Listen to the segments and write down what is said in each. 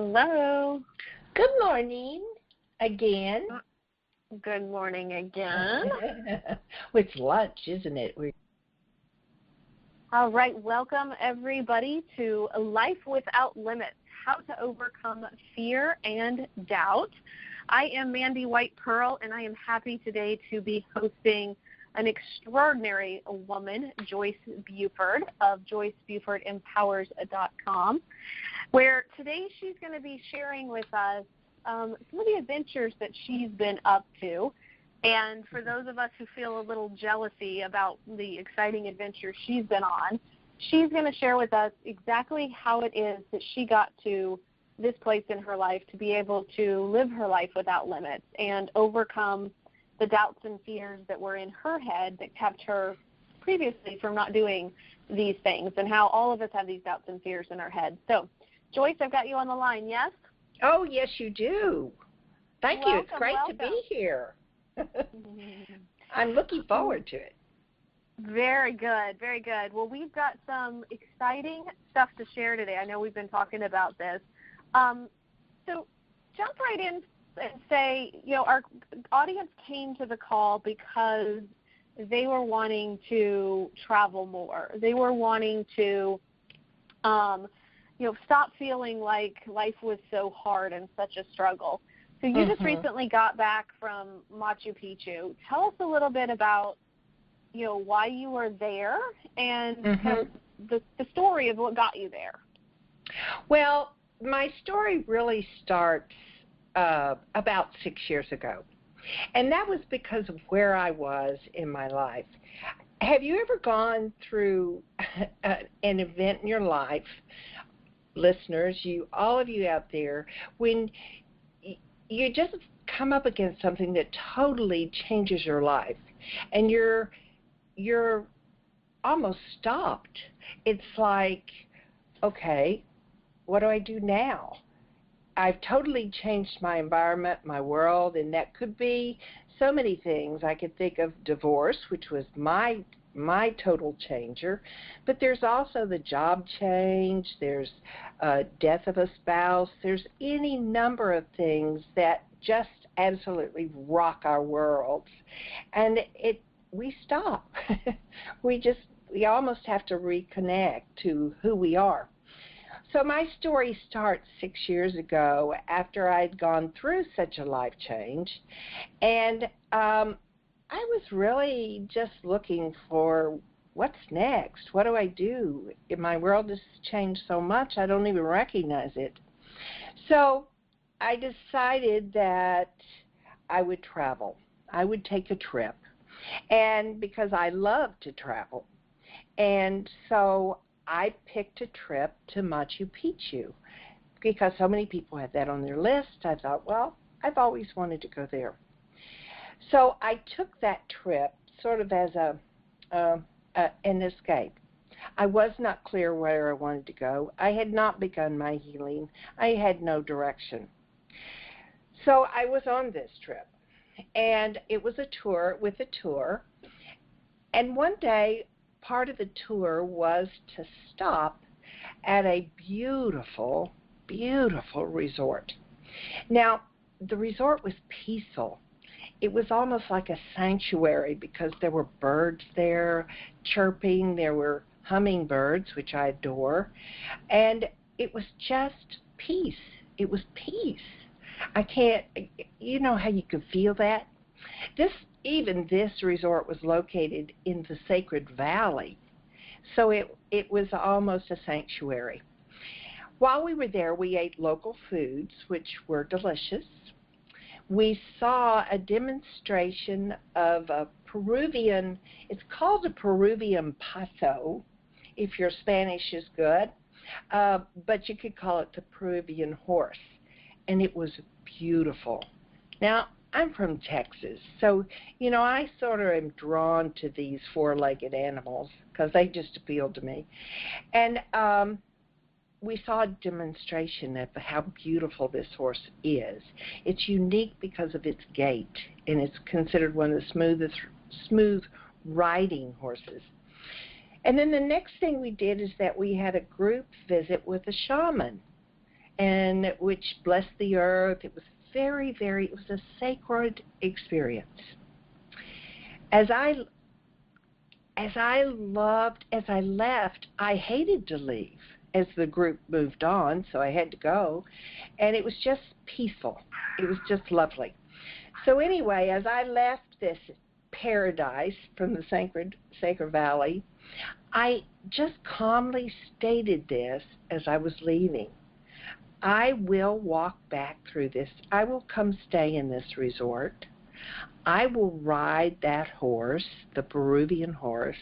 Hello. Good morning again. Good morning again. It's lunch, isn't it? All right, welcome everybody to Life Without Limits, How to Overcome Fear and Doubt. I am Mandy White Pearl, and I am happy today to be hosting an extraordinary woman, Joyce Buford of JoyceBufordEmpowers.com, where today she's going to be sharing with us some of the adventures that she's been up to. And for those of us who feel a little jealousy about the exciting adventure she's been on, she's going to share with us exactly how it is that she got to this place in her life to be able to live her life without limits and overcome the doubts and fears that were in her head that kept her previously from not doing these things, and how all of us have these doubts and fears in our head. So, Joyce, I've got you on the line, yes? Oh, yes, you do. Thank you. It's great to be here. I'm looking forward to it. Very good, very good. Well, we've got some exciting stuff to share today. I know we've been talking about this. So jump right in and say, our audience came to the call because they were wanting to travel more. They were wanting to, stop feeling like life was so hard and such a struggle. So you just recently got back from Machu Picchu. Tell us a little bit about, why you were there and kind of the story of what got you there. Well, my story really starts about 6 years ago, and that was because of where I was in my life. Have you ever gone through an event in your life, listeners, all of you out there, when you just come up against something that totally changes your life, and you're almost stopped? It's like, okay, what do I do now? I've totally changed my environment, my world, and that could be so many things. I could think of divorce, which was my total changer, but there's also the job change, there's death of a spouse, there's any number of things that just absolutely rock our worlds, and we stop. we almost have to reconnect to who we are. So my story starts 6 years ago after I'd gone through such a life change, and I was really just looking for what's next. What do I do? My world has changed so much, I don't even recognize it. So I decided that I would travel. I would take a trip, and because I love to travel. And so I picked a trip to Machu Picchu because so many people had that on their list. I thought, well, I've always wanted to go there. So I took that trip sort of as an escape. I was not clear where I wanted to go. I had not begun my healing. I had no direction. So I was on this trip, and it was a tour with a tour. And one day, part of the tour was to stop at a beautiful, beautiful resort. Now, the resort was peaceful. It was almost like a sanctuary because there were birds there chirping. There were hummingbirds, which I adore. And it was just peace. It was peace. I can't, you know how you could feel that? Even this resort was located in the Sacred Valley, so it was almost a sanctuary. While we were there, we ate local foods, which were delicious. We saw a demonstration of a Peruvian, it's called a Peruvian paso, if your Spanish is good, but you could call it the Peruvian horse, and it was beautiful. Now, I'm from Texas, so, I sort of am drawn to these four-legged animals because they just appeal to me. And we saw a demonstration of how beautiful this horse is. It's unique because of its gait, and it's considered one of the smooth riding horses. And then the next thing we did is that we had a group visit with a shaman. and which blessed the earth. It was it was a sacred experience. As I left, I hated to leave as the group moved on, so I had to go, and it was just peaceful. It was just lovely. So anyway, as I left this paradise from the Sacred Valley, I just calmly stated this as I was leaving. I will walk back through this. I will come stay in this resort. I will ride that horse, the Peruvian horse.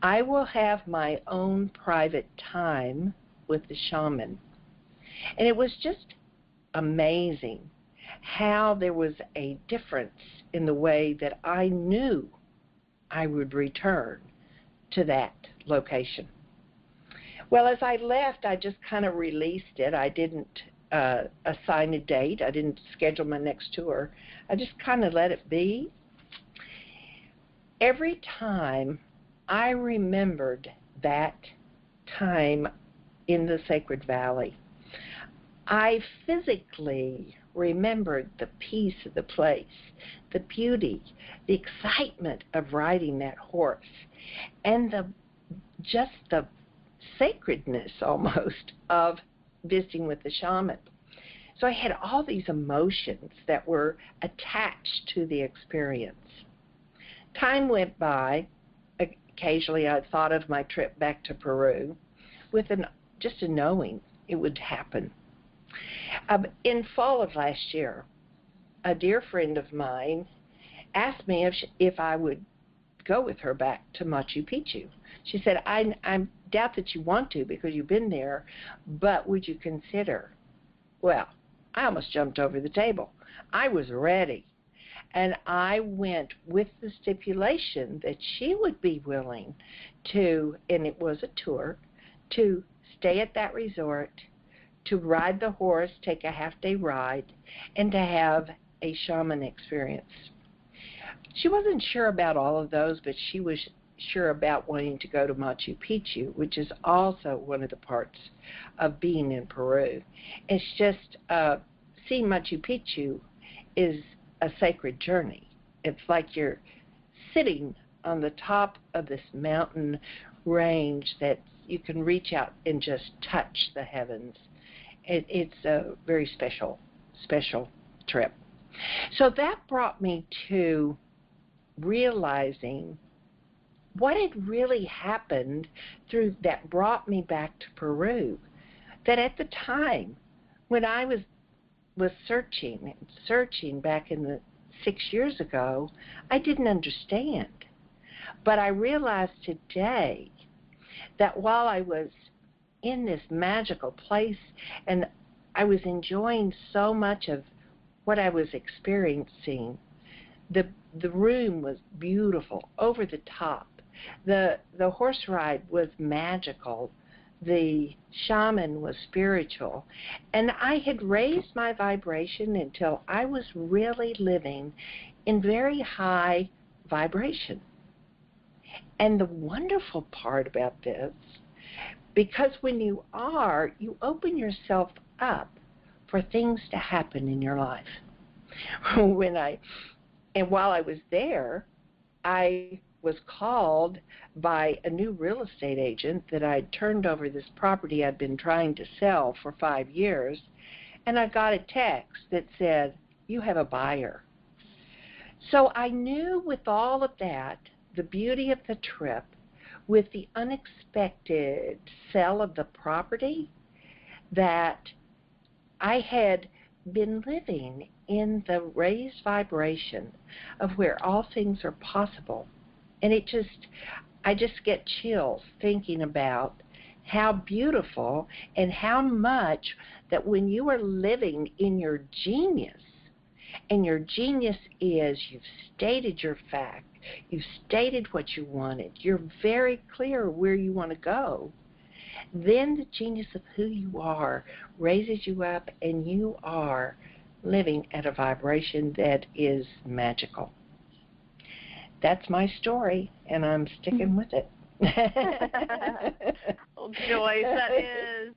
I will have my own private time with the shaman. And it was just amazing how there was a difference in the way that I knew I would return to that location. Well, as I left, I just kind of released it. I didn't assign a date. I didn't schedule my next tour. I just kind of let it be. Every time I remembered that time in the Sacred Valley, I physically remembered the peace of the place, the beauty, the excitement of riding that horse, and just the sacredness almost of visiting with the shaman. So I had all these emotions that were attached to the experience. Time went by. Occasionally I thought of my trip back to Peru with just a knowing it would happen. In fall of last year, a dear friend of mine asked me if I would go with her back to Machu Picchu. She said, I doubt that you want to because you've been there, but would you consider? Well, I almost jumped over the table. I was ready. And I went with the stipulation that she would be willing to, and it was a tour, to stay at that resort, to ride the horse, take a half-day ride, and to have a shaman experience. She wasn't sure about all of those, but she was sure about wanting to go to Machu Picchu, which is also one of the parts of being in Peru. It's just seeing Machu Picchu is a sacred journey. It's like you're sitting on the top of this mountain range that you can reach out and just touch the heavens. It's a very special trip. So that brought me to realizing what had really happened that brought me back to Peru. That at the time when I was searching back in the 6 years ago, I didn't understand. But I realized today that while I was in this magical place and I was enjoying so much of what I was experiencing, the room was beautiful, over the top. The horse ride was magical. The shaman was spiritual. And I had raised my vibration until I was really living in very high vibration. And the wonderful part about this, because when you open yourself up for things to happen in your life. While I was there, I was called by a new real estate agent that I'd turned over this property I'd been trying to sell for 5 years, and I got a text that said, "You have a buyer." So I knew with all of that, the beauty of the trip, with the unexpected sale of the property, that I had been living in the raised vibration of where all things are possible. And I just get chills thinking about how beautiful and how much that when you are living in your genius, and your genius is you've stated your fact, you've stated what you wanted, you're very clear where you want to go, then the genius of who you are raises you up and you are living at a vibration that is magical. That's my story, and I'm sticking with it. Well, Joyce, that is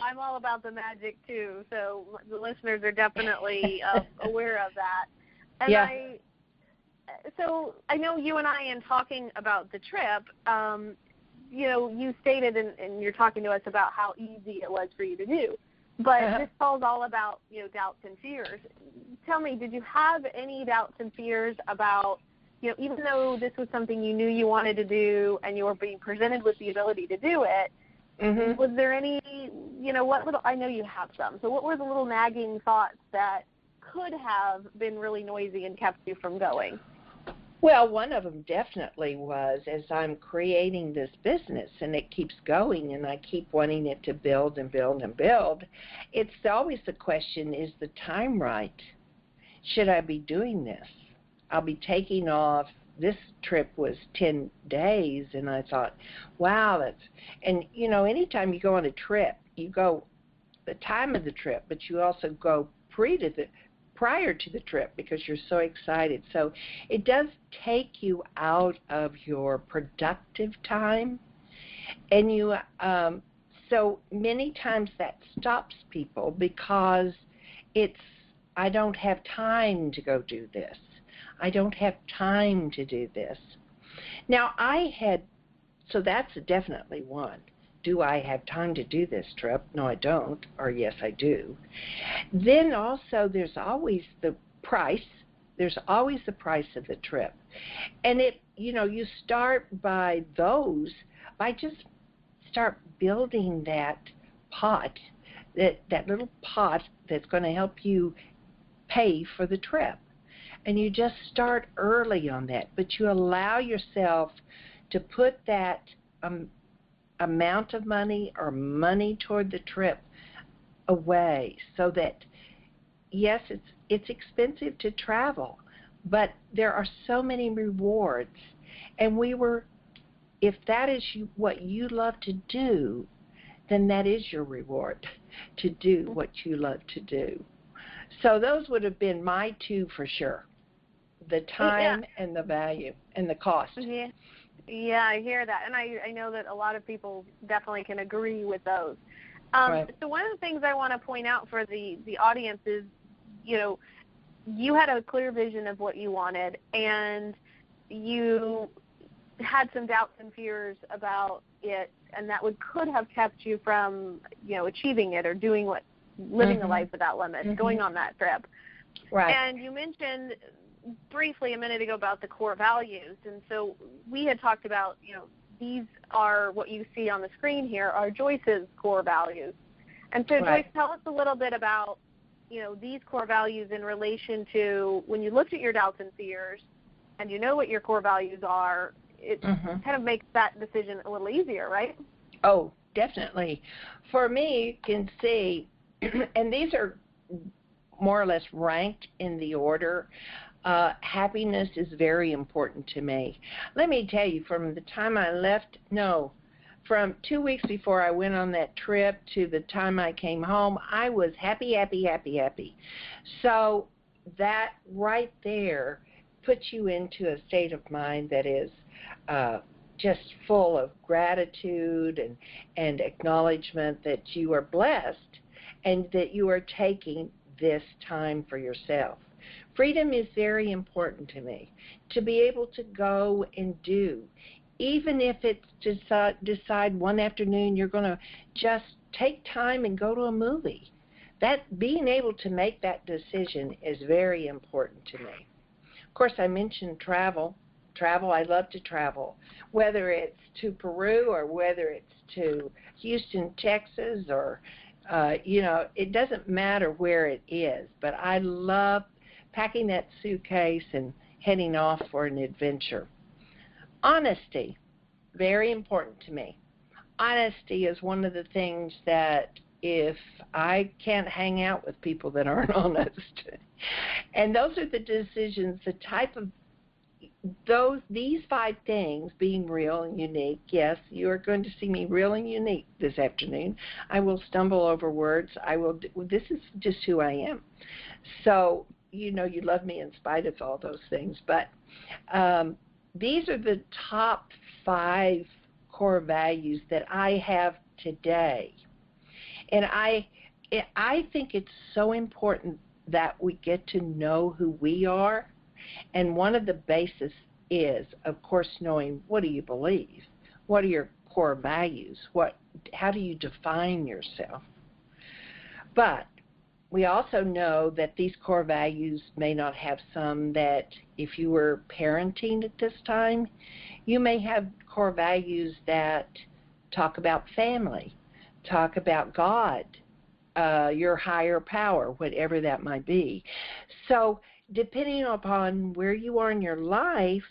I'm all about the magic too, so the listeners are definitely aware of that. And yeah. So I know you and I, in talking about the trip, you stated and you're talking to us about how easy it was for you to do. But this call's all about, doubts and fears. Tell me, did you have any doubts and fears about, even though this was something you knew you wanted to do and you were being presented with the ability to do it, was there any, I know you have some, so what were the little nagging thoughts that could have been really noisy and kept you from going? Well, one of them definitely was, as I'm creating this business and it keeps going and I keep wanting it to build and build and build, it's always the question, is the time right? Should I be doing this? I'll be taking off. This trip was 10 days, and I thought, wow, and anytime you go on a trip, you go the time of the trip, but you also go prior to the trip because you're so excited. So it does take you out of your productive time, and so many times that stops people because I don't have time to go do this. I don't have time to do this. Now so that's definitely one. Do I have time to do this trip? No, I don't, or yes, I do. Then also there's always the price. There's always the price of the trip. And you start by just start building that pot, that little pot that's going to help you pay for the trip. And you just start early on that, but you allow yourself to put that amount of money or money toward the trip away so that, yes, it's expensive to travel, but there are so many rewards. And if that is what you love to do, then that is your reward, to do what you love to do. So those would have been my two for sure. The time and the value and the cost. Yeah, I hear that. And I know that a lot of people definitely can agree with those. Right. So one of the things I want to point out for the audience is, you had a clear vision of what you wanted, and you had some doubts and fears about it, and that could have kept you from, achieving it or living a life without limits, going on that trip. Right. And you mentioned briefly a minute ago about the core values, and so we had talked about, these are what you see on the screen here are Joyce's core values. And so Joyce, tell us a little bit about, these core values in relation to when you looked at your doubts and fears and you know what your core values are, it kind of makes that decision a little easier, right? Oh, definitely. For me, you can see, and these are more or less ranked in the order. Happiness is very important to me. Let me tell you, from the time I left, from 2 weeks before I went on that trip to the time I came home, I was happy, happy, happy, happy. So that right there puts you into a state of mind that is just full of gratitude and acknowledgement that you are blessed and that you are taking this time for yourself. Freedom is very important to me, to be able to go and do. Even if it's decide one afternoon you're going to just take time and go to a movie. That being able to make that decision is very important to me. Of course, I mentioned travel. I love to travel, whether it's to Peru or whether it's to Houston, Texas, or, it doesn't matter where it is, but I love packing that suitcase and heading off for an adventure. Honesty, very important to me. Honesty is one of the things that if I can't hang out with people that aren't honest. And those are the decisions, the type of these 5 things, being real and unique. Yes, you are going to see me real and unique this afternoon. I will stumble over words. This is just who I am. So, you love me in spite of all those things. But these are the top 5 core values that I have today. And I think it's so important that we get to know who we are. And one of the bases is, of course, knowing what do you believe? What are your core values? How do you define yourself? But we also know that these core values may not have some that if you were parenting at this time, you may have core values that talk about family, talk about God, your higher power, whatever that might be. So depending upon where you are in your life,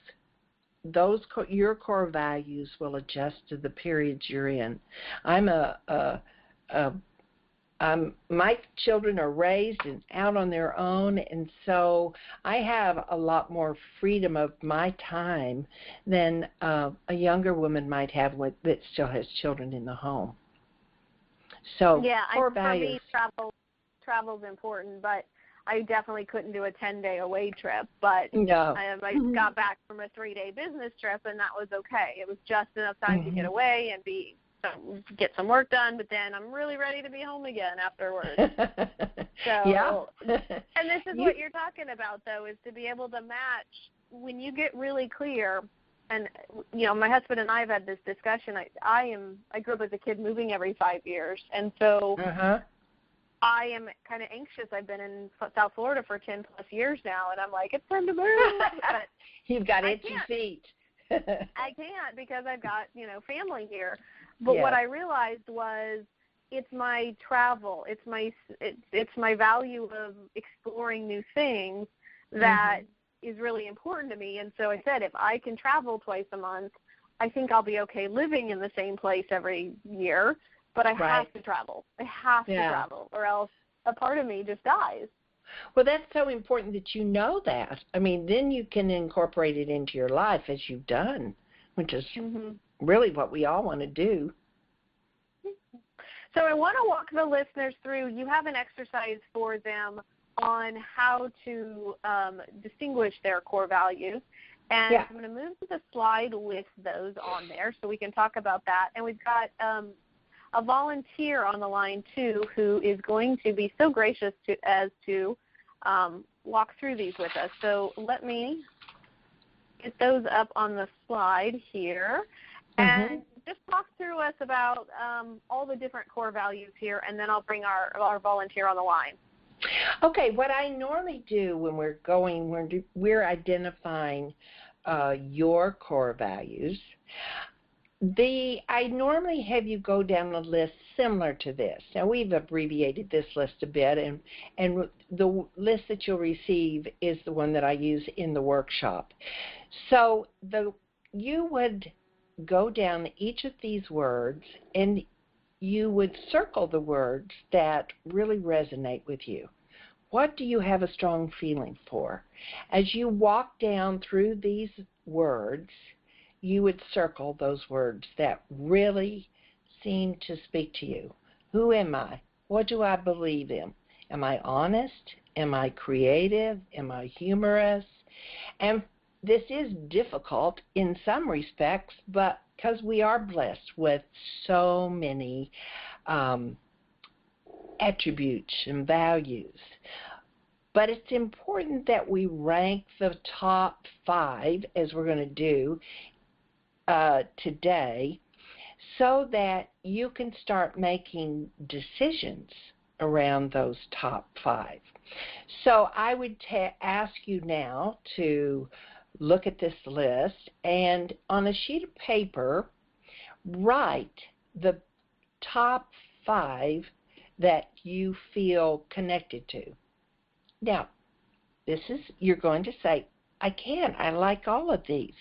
your core values will adjust to the periods you're in. My children are raised and out on their own, and so I have a lot more freedom of my time than a younger woman might have that still has children in the home. So yeah, core values. For me, travel's important, but I definitely couldn't do a 10-day away trip. But no. I got back from a 3-day business trip, and that was okay. It was just enough time to get away and get some work done, but then I'm really ready to be home again afterwards. So, yeah. And this is what you're talking about, though, is to be able to match when you get really clear. And, you know, my husband and I have had this discussion. I grew up as a kid moving every 5 years, and so I am kind of anxious. I've been in South Florida for 10-plus years now, and I'm like, it's time to move. But you've got itchy feet. I can't because I've got, you know, family here. But what I realized was it's my travel, it's my value of exploring new things that is really important to me. And so I said, if I can travel twice a month, I think I'll be okay living in the same place every year. But I have to travel. I have to travel, or else a part of me just dies. Well, that's so important that you know that. I mean, then you can incorporate it into your life as you've done, which is really what we all want to do. So I want to walk the listeners through. You have an exercise for them on how to distinguish their core values. And I'm going to move to the slide with those on there so we can talk about that. And we've got a volunteer on the line, too, who is going to be so gracious to walk through these with us. So let me get those up on the slide here. And just talk through us about all the different core values here, and then I'll bring our volunteer on the line. Okay, what I normally do when we're identifying your core values, I normally have you go down a list similar to this. Now, we've abbreviated this list a bit, and the list that you'll receive is the one that I use in the workshop. So you would go down each of these words, and you would circle the words that really resonate with you. What do you have a strong feeling for? As you walk down through these words, you would circle those words that really seem to speak to you. Who am I? What do I believe in? Am I honest? Am I creative? Am I humorous? And this is difficult in some respects, but because we are blessed with so many attributes and values. But it's important that we rank the top 5, as we're going to do today, so that you can start making decisions around those top 5. So I would ask you now to look at this list, and on a sheet of paper, write the top 5 that you feel connected to. Now, you're going to say, I like all of these.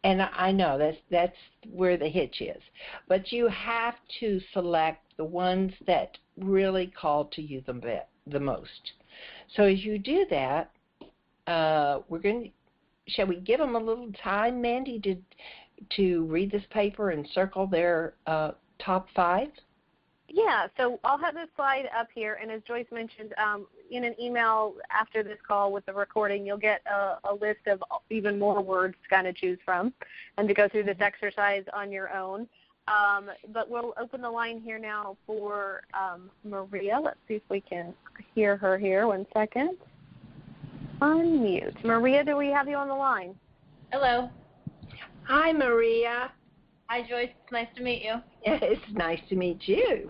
And I know that's where the hitch is. But you have to select the ones that really call to you the most. So as you do that, shall we give them a little time, Mandy, to read this paper and circle their top 5? Yeah, so I'll have this slide up here, and as Joyce mentioned, in an email after this call with the recording, you'll get a list of even more words to kind of choose from and to go through this exercise on your own. But we'll open the line here now for Maria. Let's see if we can hear her here. 1 second. Unmute. Maria, do we have you on the line? Hello. Hi, Maria. Hi, Joyce. It's nice to meet you. It's nice to meet you.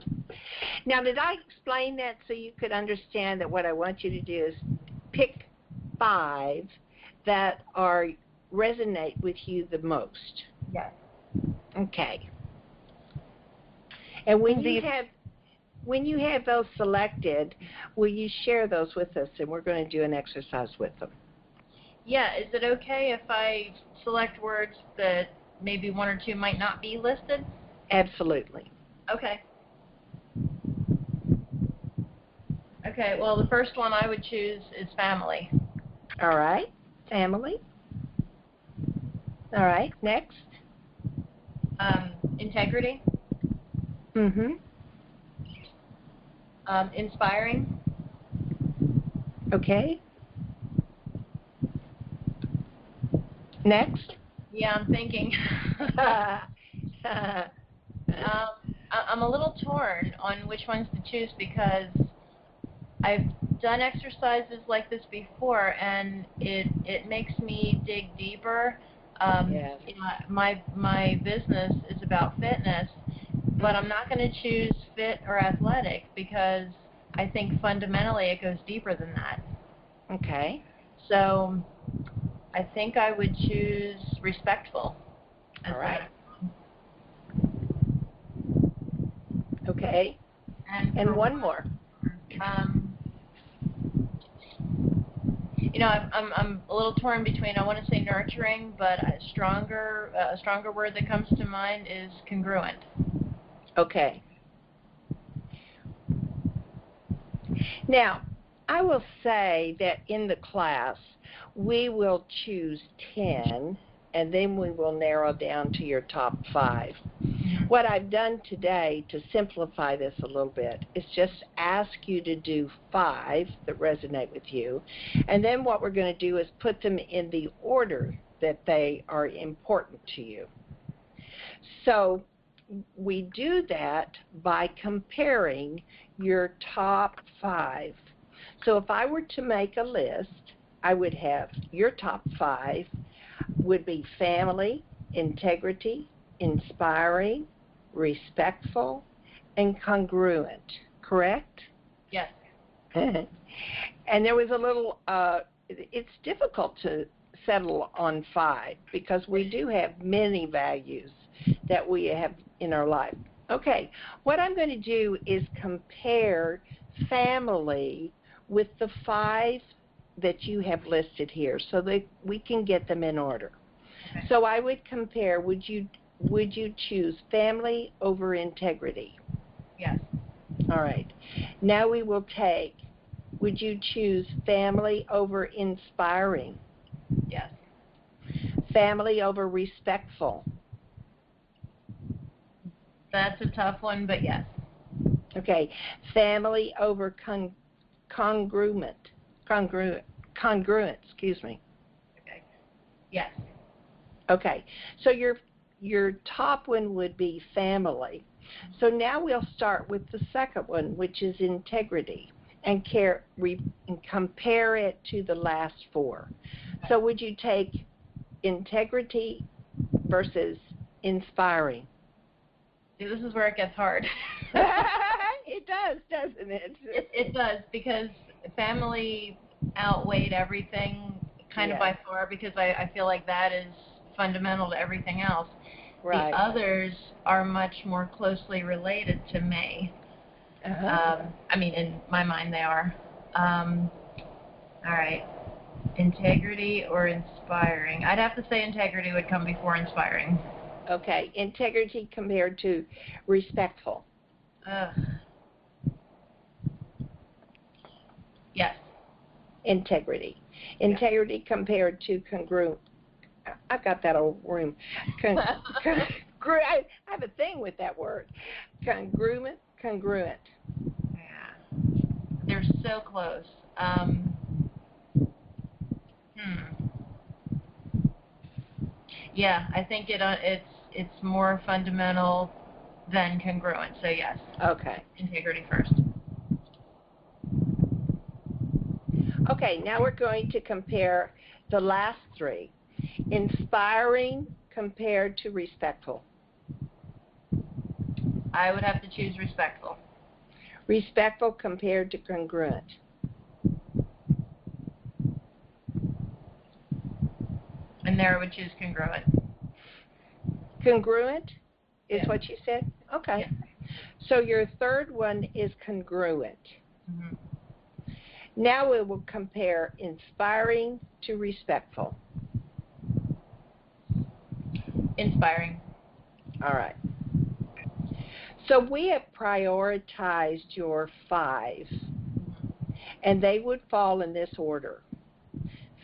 Now, did I explain that so you could understand that what I want you to do is pick 5 that resonate with you the most? Yes. Okay. And when you have those selected, will you share those with us? And we're going to do an exercise with them. Yeah. Is it okay if I select words that maybe 1 or 2 might not be listed? Absolutely. Okay. Okay. Well, the first one I would choose is family. All right. Family. All right. Next. Integrity. Mm-hmm. Inspiring. Okay. Next. Yeah, I'm thinking. I'm a little torn on which ones to choose because I've done exercises like this before, and it makes me dig deeper. Yes. You know, my business is about fitness, but I'm not going to choose fit or athletic because I think fundamentally it goes deeper than that. Okay. So I think I would choose respectful. All right. Okay. And one more. You know, I'm a little torn between. I want to say nurturing, but a stronger word that comes to mind is congruent. Okay. Now, I will say that in the class, we will choose 10, and then we will narrow down to your top 5. What I've done today to simplify this a little bit is just ask you to do 5 that resonate with you, and then what we're going to do is put them in the order that they are important to you. So we do that by comparing your top 5. So if I were to make a list, I would have your top 5 would be family, integrity, inspiring, respectful, and congruent, correct? Yes. And there was a little, it's difficult to settle on 5 because we do have many values that we have in our life. Okay, what I'm going to do is compare family with the 5 that you have listed here so that we can get them in order. Okay. So I would compare, would you choose family over integrity? Yes. All right. Now we will take, would you choose family over inspiring? Yes. Family over respectful? That's a tough one, but yes. Okay. Family over congruent, excuse me. Okay. Yes. Okay. So your top one would be family. So now we'll start with the second one, which is integrity, and compare it to the last 4. So would you take integrity versus inspiring? See, this is where it gets hard. It does, doesn't it? It does, because family outweighed everything kind of by far, because I feel like that is fundamental to everything else. Right. The others are much more closely related to me. Uh-huh. I mean, in my mind they are. All right. Integrity or inspiring? I'd have to say integrity would come before inspiring. Okay. Integrity compared to respectful. Yes. Integrity. Integrity compared to congruent. I've got that old room. I have a thing with that word. Congruent. Yeah. They're so close. Yeah, I think it's more fundamental then congruent. So yes. Okay. Integrity first. Okay, now we're going to compare the last three. Inspiring compared to respectful. I would have to choose respectful. Respectful compared to congruent. And there I would choose congruent. Congruent is Yeah. what you said? Okay. Yeah. So your third one is congruent. Mm-hmm. Now we will compare inspiring to respectful. Inspiring. All right. So we have prioritized your 5, and they would fall in this order: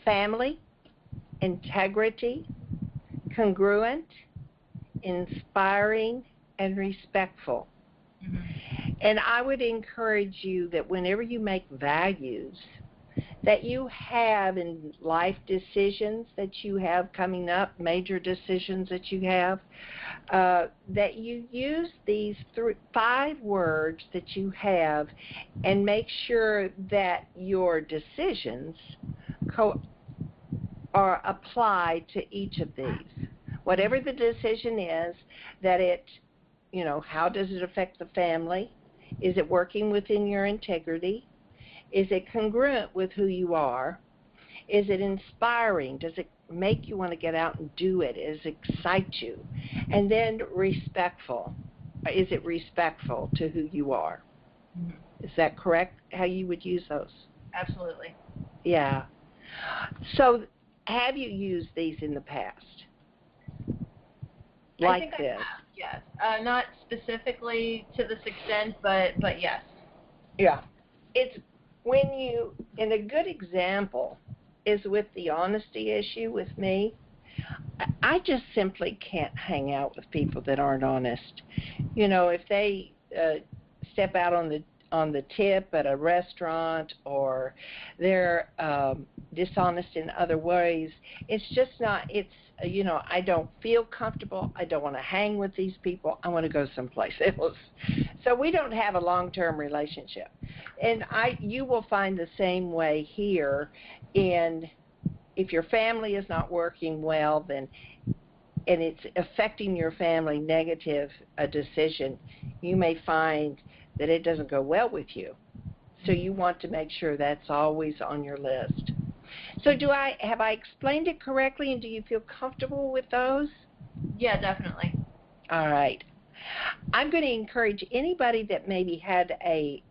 family, integrity, congruent, inspiring, and respectful. Mm-hmm. And I would encourage you that whenever you make values that you have in life decisions that you have coming up, major decisions that you have, that you use these 5 words that you have and make sure that your decisions are applied to each of these. Whatever the decision is, that it, how does it affect the family? Is it working within your integrity? Is it congruent with who you are? Is it inspiring? Does it make you want to get out and do it? Does it excite you? And then respectful. Is it respectful to who you are? Mm-hmm. Is that correct, how you would use those? Absolutely. Yeah. So have you used these in the past? I think this? I have, yes. Not specifically to this extent, but yes. Yeah. It's when you, and a good example is with the honesty issue with me. I just simply can't hang out with people that aren't honest. If they step out on the tip at a restaurant, or they're dishonest in other ways, it's just not, I don't feel comfortable. I don't want to hang with these people. I want to go someplace else. So we don't have a long-term relationship. And you will find the same way here. If your family is not working well, and it's affecting your family negative, a decision, you may find that it doesn't go well with you. So you want to make sure that's always on your list. So have I explained it correctly, and do you feel comfortable with those? Yeah, definitely. All right. I'm going to encourage anybody that maybe had a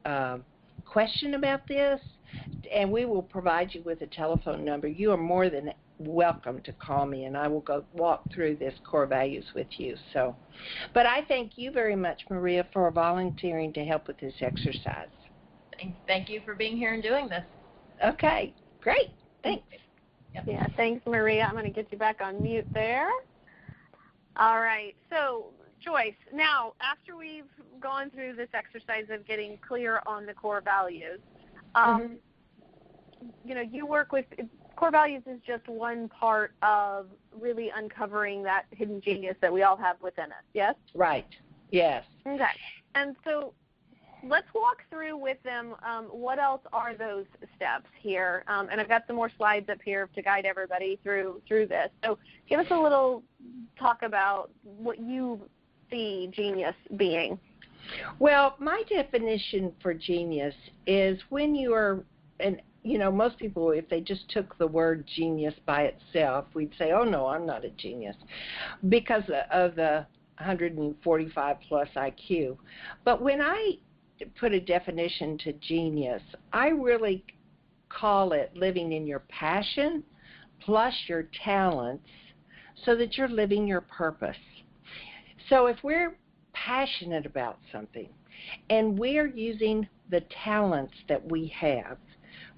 question about this, and we will provide you with a telephone number. You are more than welcome to call me, and I will walk through this core values with you. But I thank you very much, Maria, for volunteering to help with this exercise. Thank you for being here and doing this. Okay, great. Thanks. Yep. Yeah, thanks, Maria. I'm going to get you back on mute there. All right. So, Joyce, now, after we've gone through this exercise of getting clear on the core values, you work with core values is just one part of really uncovering that hidden genius that we all have within us, yes? Right, yes. Okay. And so let's walk through with them what else are those steps here. And I've got some more slides up here to guide everybody through this. So give us a little talk about what you see genius being. Well, my definition for genius is when you are most people, if they just took the word genius by itself, we'd say, oh, no, I'm not a genius because of the 145 plus IQ. But when I put a definition to genius, I really call it living in your passion plus your talents so that you're living your purpose. So if we're passionate about something and we're using the talents that we have,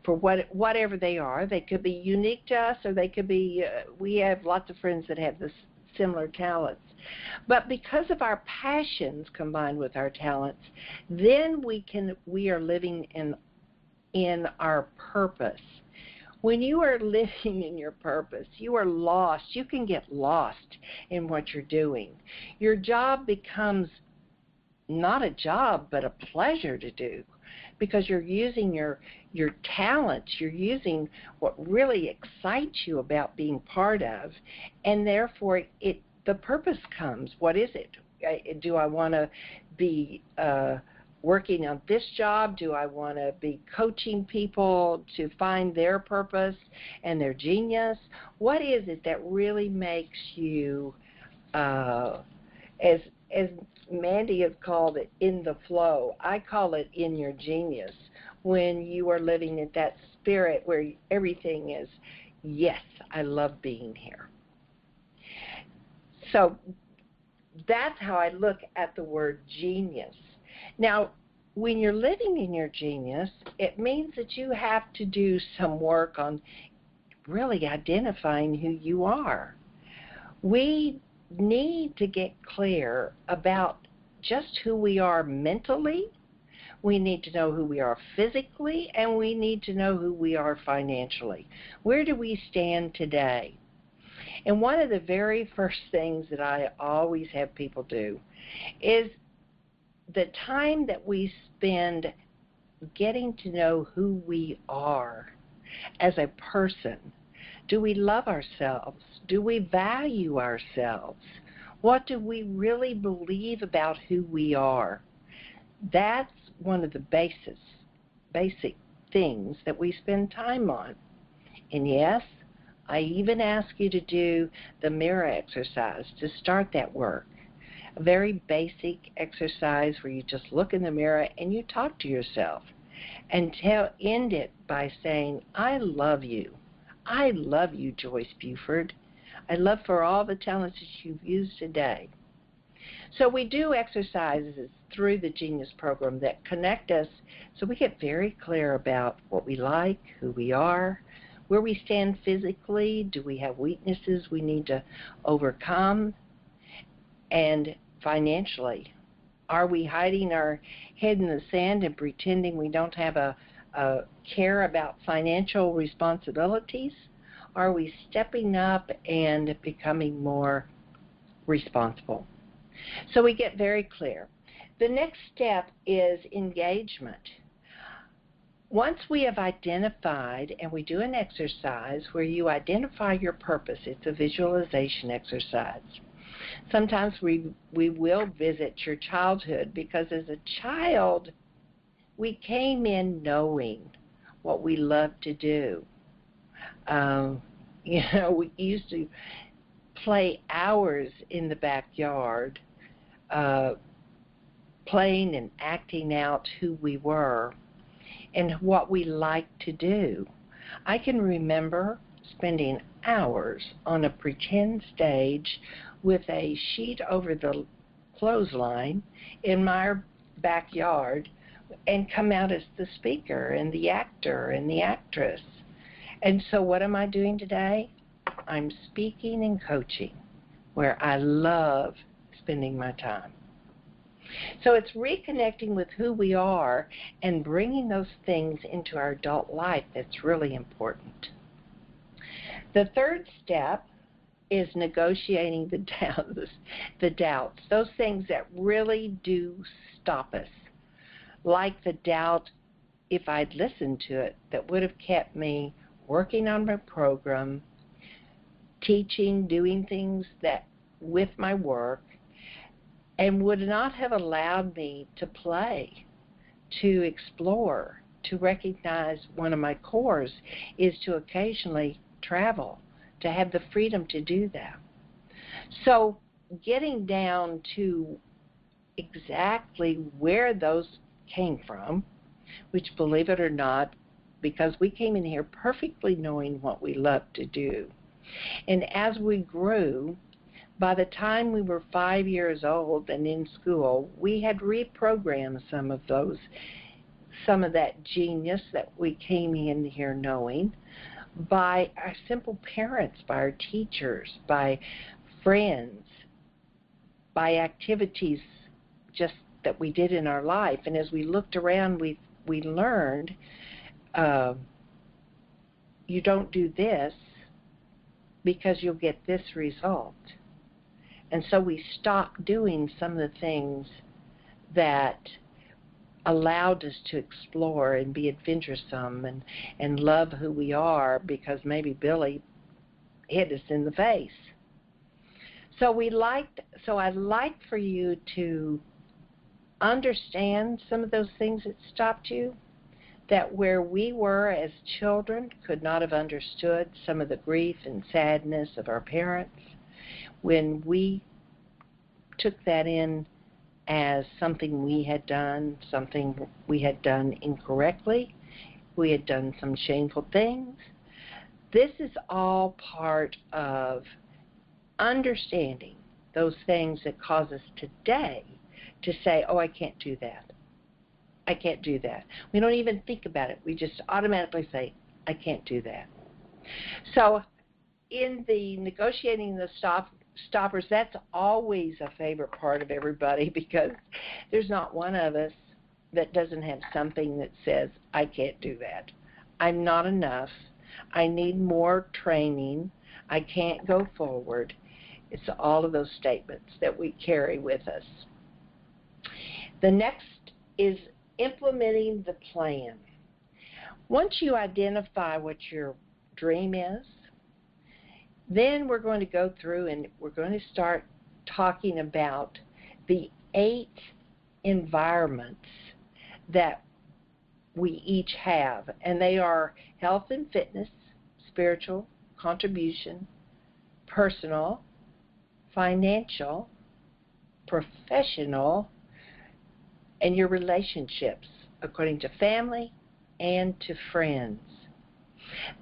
for whatever they are. They could be unique to us, or they could be, we have lots of friends that have this similar talents. But because of our passions combined with our talents, then we are living in our purpose. When you are living in your purpose, you are lost. You can get lost in what you're doing. Your job becomes not a job, but a pleasure to do, because you're using your talents, you're using what really excites you about being part of, and therefore the purpose comes. What is it? Do I want to be working on this job? Do I want to be coaching people to find their purpose and their genius? What is it that really makes you, as Mandy has called it, in the flow? I call it in your genius, when you are living in that spirit where everything is, yes, I love being here. So that's how I look at the word genius. Now, when you're living in your genius, it means that you have to do some work on really identifying who you are. We need to get clear about just who we are mentally. We need to know who we are physically, and we need to know who we are financially. Where do we stand today? And one of the very first things that I always have people do is the time that we spend getting to know who we are as a person. Do we love ourselves? Do we value ourselves? What do we really believe about who we are? That's one of the basic things that we spend time on. And yes, I even ask you to do the mirror exercise to start that work. A very basic exercise where you just look in the mirror and you talk to yourself and end it by saying, I love you. I love you, Joyce Buford. I love for all the talents that you've used today. So we do exercises through the Genius program that connect us so we get very clear about what we like, who we are, where we stand physically, do we have weaknesses we need to overcome, and financially, are we hiding our head in the sand and pretending we don't have a care about financial responsibilities? Are we stepping up and becoming more responsible? So we get very clear. The next step is engagement. Once we have identified, and we do an exercise where you identify your purpose, it's a visualization exercise. Sometimes we will visit your childhood, because as a child, we came in knowing what we loved to do. We used to play hours in the backyard, playing and acting out who we were and what we liked to do. I can remember spending hours on a pretend stage with a sheet over the clothesline in my backyard and come out as the speaker and the actor and the actress. And so what am I doing today? I'm speaking and coaching, where I love spending my time. So it's reconnecting with who we are and bringing those things into our adult life that's really important. The third step is negotiating the doubts, those things that really do stop us, like the doubt, if I'd listened to it, that would have kept me working on my program, teaching, doing things that with my work, and would not have allowed me to play, to explore, to recognize one of my cores is to occasionally travel, to have the freedom to do that. So getting down to exactly where those came from, which, believe it or not, because we came in here perfectly knowing what we loved to do. And as we grew, by the time we were 5 years old and in school, we had reprogrammed some of that genius that we came in here knowing by our simple parents, by our teachers, by friends, by activities just that we did in our life. And as we looked around, we learned, you don't do this because you'll get this result. And so we stopped doing some of the things that allowed us to explore and be adventuresome and love who we are, because maybe Billy hit us in the face. So I'd like for you to understand some of those things that stopped you, that where we were as children could not have understood some of the grief and sadness of our parents. When we took that in as something we had done incorrectly, we had done some shameful things. This is all part of understanding those things that cause us today to say, oh, I can't do that. I can't do that. We don't even think about it. We just automatically say, I can't do that. So in the negotiating the stoppers, that's always a favorite part of everybody, because there's not one of us that doesn't have something that says, I can't do that. I'm not enough. I need more training. I can't go forward. It's all of those statements that we carry with us. The next is implementing the plan. Once you identify what your dream is, then we're going to go through and we're going to start talking about the 8 environments that we each have. And they are health and fitness, spiritual, contribution, personal, financial, professional, and your relationships, according to family and to friends.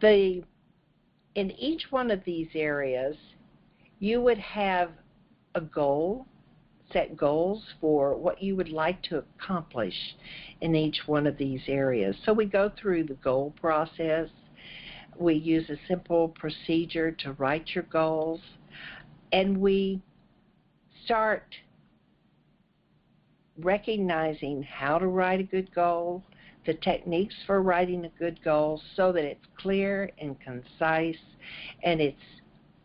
In each one of these areas, you would have a goal, set goals for what you would like to accomplish in each one of these areas. So we go through the goal process. We use a simple procedure to write your goals, and we start recognizing how to write a good goal, the techniques for writing a good goal, so that it's clear and concise, and it's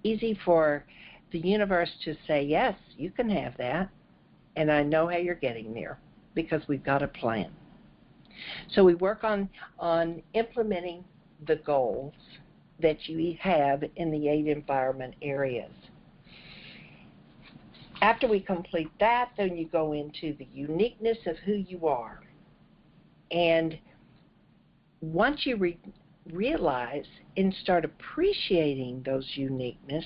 easy for the universe to say, yes, you can have that, and I know how you're getting there, because we've got a plan. So we work on implementing the goals that you have in the 8 environment areas. After we complete that, then you go into the uniqueness of who you are. And once you realize and start appreciating those uniqueness,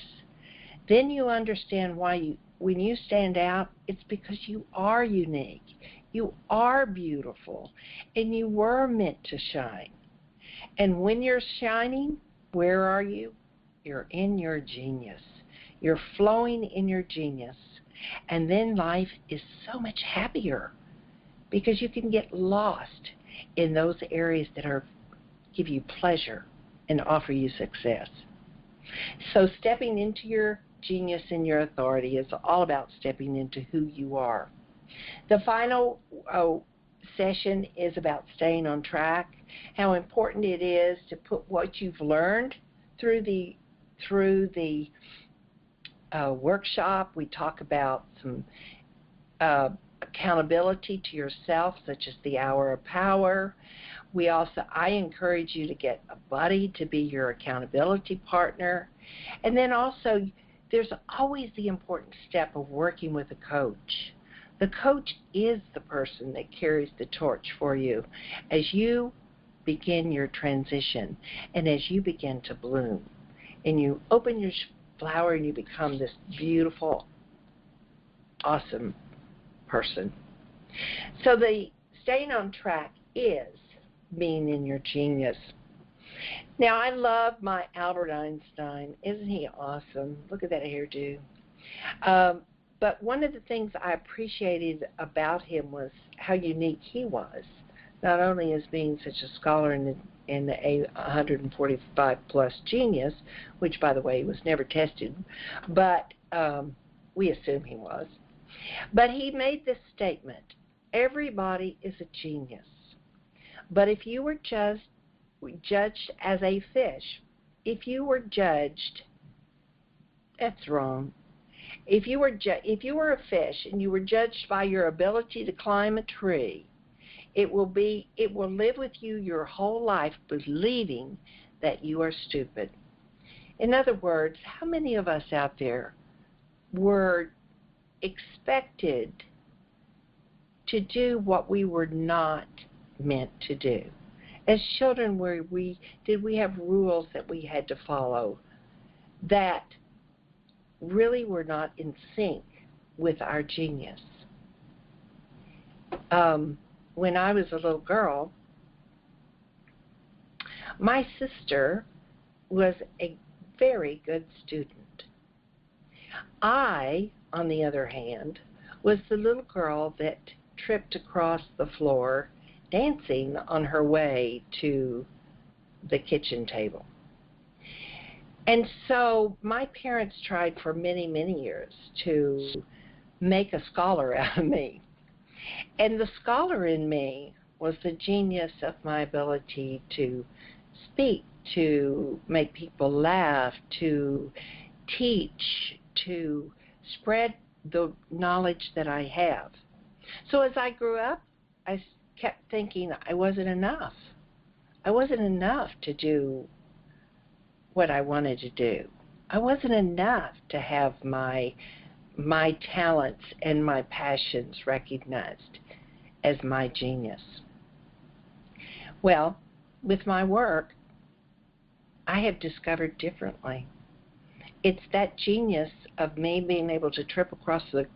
then you understand why when you stand out, it's because you are unique. You are beautiful, and you were meant to shine. And when you're shining, where are you? You're in your genius. You're flowing in your genius. And then life is so much happier, because you can get lost in those areas that give you pleasure and offer you success. So stepping into your genius and your authority is all about stepping into who you are. The final session is about staying on track, how important it is to put what you've learned through the workshop. We talk about some accountability to yourself, such as the Hour of Power. I encourage you to get a buddy to be your accountability partner. And then also, there's always the important step of working with a coach. The coach is the person that carries the torch for you as you begin your transition and as you begin to bloom. And you open your flower and you become this beautiful, awesome person. So the staying on track is being in your genius. Now, I love my Albert Einstein. Isn't he awesome? Look at that hairdo. But one of the things I appreciated about him was how unique he was, not only as being such a scholar in the 145-plus genius, which, by the way, was never tested, but we assume he was. But he made this statement: everybody is a genius. But if you were judged as a fish, if you were judged, that's wrong. If you were a fish and you were judged by your ability to climb a tree, it will live with you your whole life believing that you are stupid. In other words, how many of us out there were expected to do what we were not meant to do? As children, we have rules that we had to follow that really were not in sync with our genius. When I was a little girl, my sister was a very good student. I, on the other hand, was the little girl that tripped across the floor dancing on her way to the kitchen table. And so my parents tried for many, many years to make a scholar out of me. And the scholar in me was the genius of my ability to speak, to make people laugh, to teach, to spread the knowledge that I have. So as I grew up, I kept thinking I wasn't enough. I wasn't enough to do what I wanted to do. I wasn't enough to have my talents and my passions recognized as my genius. Well, with my work, I have discovered differently. It's that genius of me being able to trip across to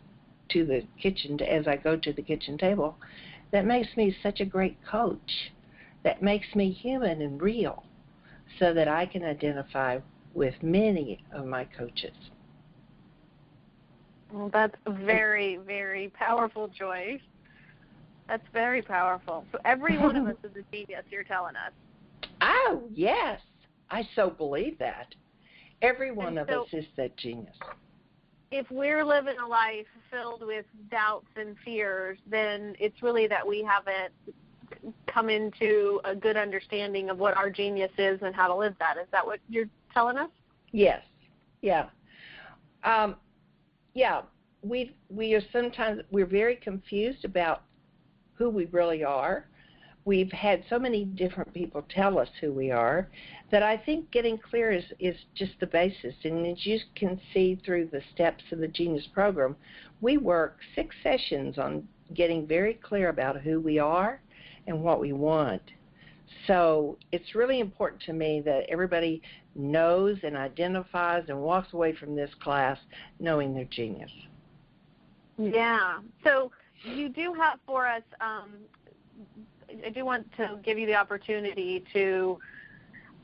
the kitchen as I go to the kitchen table that makes me such a great coach, that makes me human and real, so that I can identify with many of my coaches. Well, that's very, very powerful, Joyce. That's very powerful. So every one of us is a genius, you're telling us. Oh, yes. I so believe that. Every one of us is that genius. If we're living a life filled with doubts and fears, then it's really that we haven't come into a good understanding of what our genius is and how to live that. Is that what you're telling us? Yes. Yeah. We're very confused about who we really are. We've had so many different people tell us who we are that I think getting clear is just the basis. And as you can see through the steps of the Genius program, we work 6 sessions on getting very clear about who we are and what we want. So it's really important to me that everybody knows and identifies and walks away from this class knowing their genius. Yeah. So you do have for us, I do want to give you the opportunity to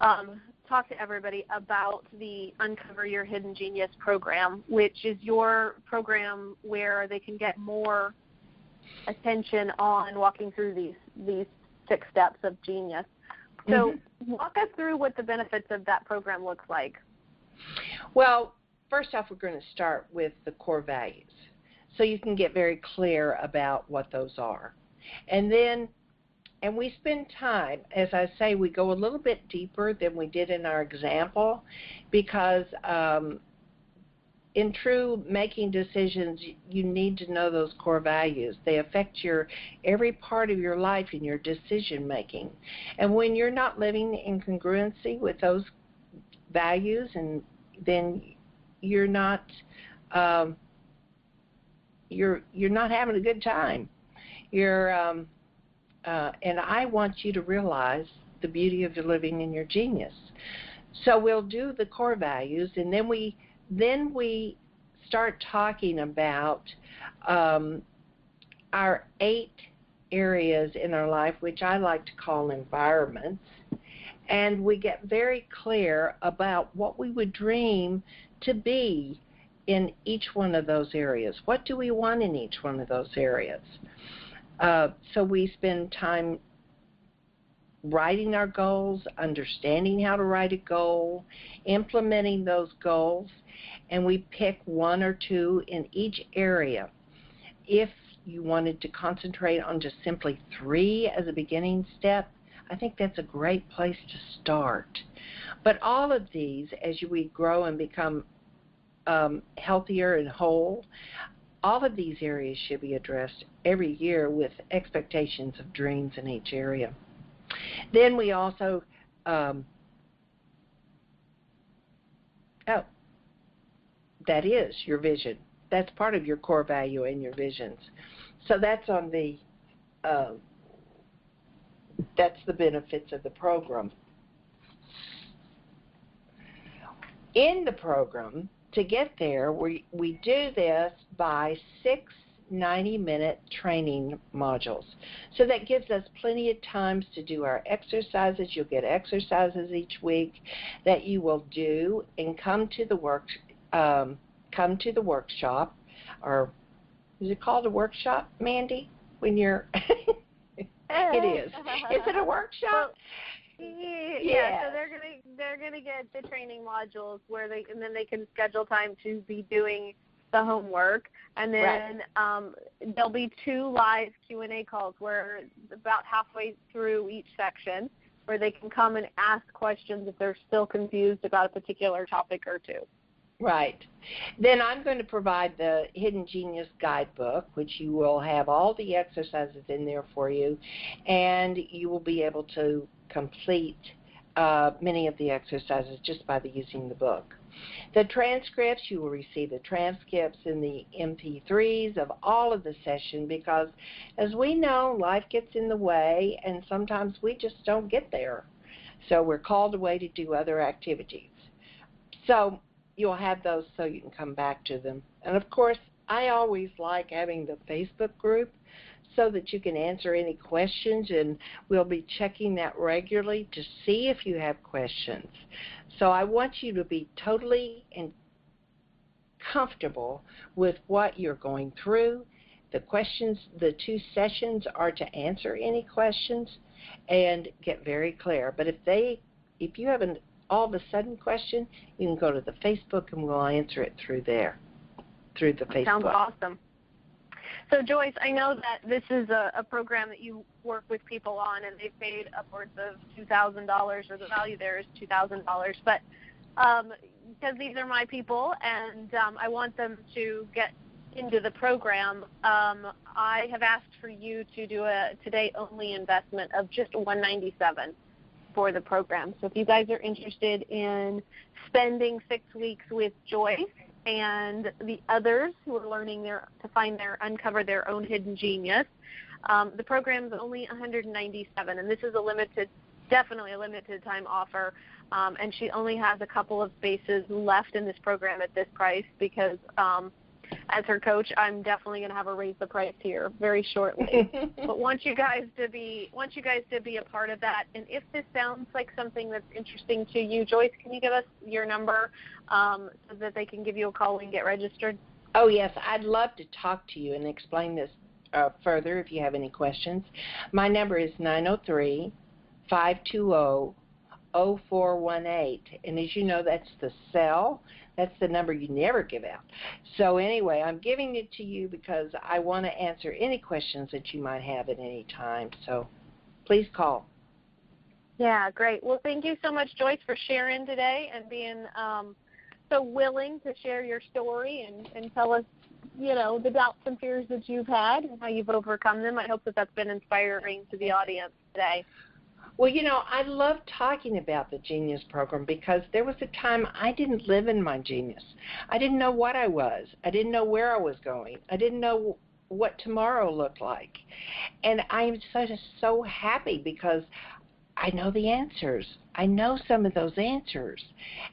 talk to everybody about the Uncover Your Hidden Genius program, which is your program where they can get more attention on walking through these 6 steps of genius. So walk us through what the benefits of that program looks like. Well, first off, we're going to start with the core values, so you can get very clear about what those are. And we spend time, as I say, we go a little bit deeper than we did in our example, because in true making decisions, you need to know those core values. They affect every part of your life in your decision making. And when you're not living in congruency with those values, and then you're not having a good time. And I want you to realize the beauty of living in your genius. So we'll do the core values, and then we start talking about our 8 areas in our life, which I like to call environments, and we get very clear about what we would dream to be in each one of those areas. What do we want in each one of those areas? So we spend time writing our goals, understanding how to write a goal, implementing those goals, and we pick 1 or 2 in each area. If you wanted to concentrate on just simply 3 as a beginning step, I think that's a great place to start. But all of these, as we grow and become healthier and whole. All of these areas should be addressed every year with expectations of dreams in each area. Then we also, that is your vision. That's part of your core value and your visions. So that's on the, that's the benefits of the program. In the program, to get there, we do this by 6 90-minute training modules. So that gives us plenty of times to do our exercises. You'll get exercises each week that you will do and come to the workshop, or is it called a workshop, Mandy? When you're it is. Is it a workshop? Well, yeah, so they're gonna get the training modules where and then they can schedule time to be doing the homework, and then there'll be 2 live Q&A calls where about halfway through each section where they can come and ask questions if they're still confused about a particular topic or 2. Right. Then I'm going to provide the Hidden Genius Guidebook, which you will have all the exercises in there for you, and you will be able to complete many of the exercises just by using the book. The transcripts, you will receive the transcripts in the MP3s of all of the session, because as we know, life gets in the way and sometimes we just don't get there. So we're called away to do other activities. So you'll have those so you can come back to them. And of course, I always like having the Facebook group so that you can answer any questions, and we'll be checking that regularly to see if you have questions. So I want you to be totally and comfortable with what you're going through. The questions, the 2 sessions are to answer any questions and get very clear. But if you have an all of a sudden question, you can go to the Facebook and we'll answer it through there, through the Facebook. Sounds awesome. So Joyce, I know that this is a program that you work with people on, and they've paid upwards of $2,000, or the value there is $2,000. But because these are my people, and I want them to get into the program, I have asked for you to do a today-only investment of just $197 for the program. So if you guys are interested in spending 6 weeks with Joyce and the others who are learning uncover their own hidden genius, the program is only $197, and this is definitely a limited time offer. And she only has a couple of spaces left in this program at this price, because as her coach, I'm definitely going to have her raise the price here very shortly. But want you guys to be a part of that. And if this sounds like something that's interesting to you, Joyce, can you give us your number so that they can give you a call and get registered? Oh, yes. I'd love to talk to you and explain this further if you have any questions. My number is 903-520-0418. And as you know, that's the cell. That's the number you never give out. So anyway, I'm giving it to you because I want to answer any questions that you might have at any time. So please call. Yeah, great. Well, thank you so much, Joyce, for sharing today and being so willing to share your story and tell us, the doubts and fears that you've had and how you've overcome them. I hope that that's been inspiring to the audience today. Well, I love talking about the Genius Program because there was a time I didn't live in my genius. I didn't know what I was. I didn't know where I was going. I didn't know what tomorrow looked like. And I'm so happy because I know the answers. I know some of those answers.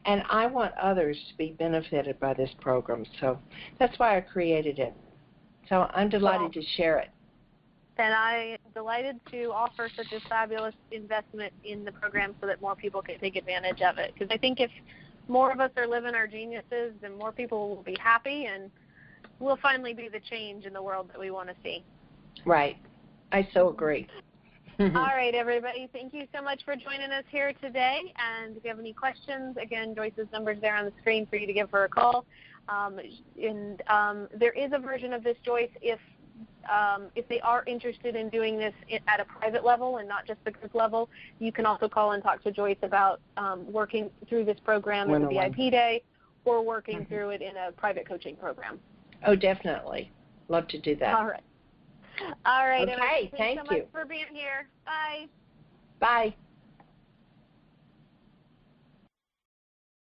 And I want others to be benefited by this program. So that's why I created it. So I'm delighted to share it. And I am delighted to offer such a fabulous investment in the program so that more people can take advantage of it. Because I think if more of us are living our geniuses, then more people will be happy, and we'll finally be the change in the world that we want to see. Right. I so agree. All right, everybody. Thank you so much for joining us here today. And if you have any questions, again, Joyce's number is there on the screen for you to give her a call. There is a version of this, Joyce, if they are interested in doing this at a private level and not just the group level, you can also call and talk to Joyce about working through this program at the VIP day, or working through it in a private coaching program. Oh, definitely. Love to do that. All right. All right. Okay, Emma, thank so you. much for being here. Bye. Bye.